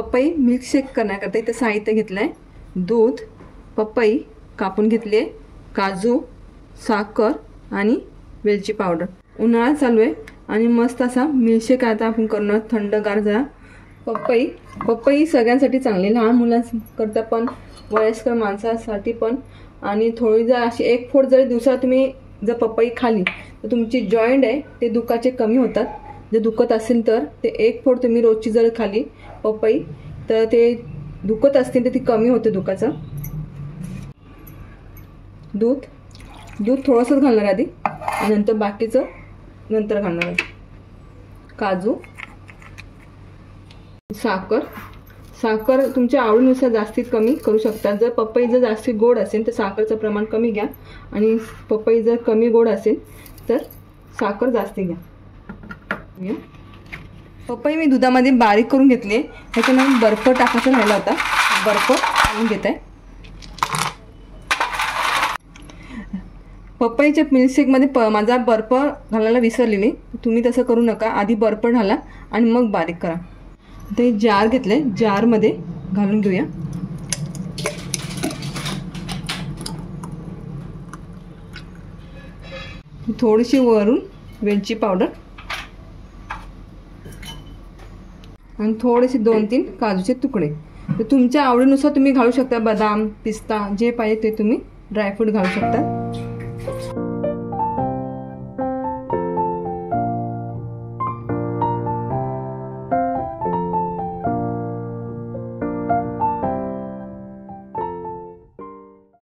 पपई मिल्कशेक करण्याकरता इथे साहित्य घेतलं आहे. दूध, पपई कापून घेतली आहे, काजू, साखर आणि वेलची पावडर. उन्हाळा चालू आहे आणि मस्त असा मिल्कशेक आता आपण करणार. थंडगार जरा पपई सगळ्यांसाठी चांगली, लहान मुलांकरता पण, वयस्कर माणसासाठी पण. आणि थोडी जर अशी एक फोड जरी दिवसात तुम्ही जर पपई खाली तर तुमची जॉईंट आहे ते दुखाचे कमी होतात. जर दुखत असेल तर ते एक फोड तुम्ही रोजची जर खाली पपई तर ते दुखत असतील तर ती कमी होते दुखाचं. दूध थोडंसंच घालणार आधी आणि नंतर बाकीचं नंतर घालणार आहे. काजू, साखर तुमच्या आवडीनुसार जास्तीत कमी करू शकता. जर पपई जर जास्ती गोड असेल तर साखरचं प्रमाण कमी घ्या आणि पपई जर कमी गोड असेल तर साखर जास्ती घ्या. पपई मी दुधामध्ये बारीक करून घेतली आहे. ह्याच्यामध्ये बर्फ टाकायचा राहिला होता, बर्फ घालून घेत आहे. पपईच्या मिल्कशेकमध्ये माझा बर्फ घालायला विसरलेली, तुम्ही तसं करू नका. आधी बर्फ घाला आणि मग बारीक करा. ते जार घेतले, जारमध्ये घालून घेऊया. थोडीशी वरून वेलची पावडर आणि थोडेसे 2-3 काजूचे तुकडे. तर तुमच्या आवडीनुसार तुम्ही घालू शकता. बदाम, पिस्ता जे पाहिजे ते तुम्ही ड्रायफ्रूट घालू शकता.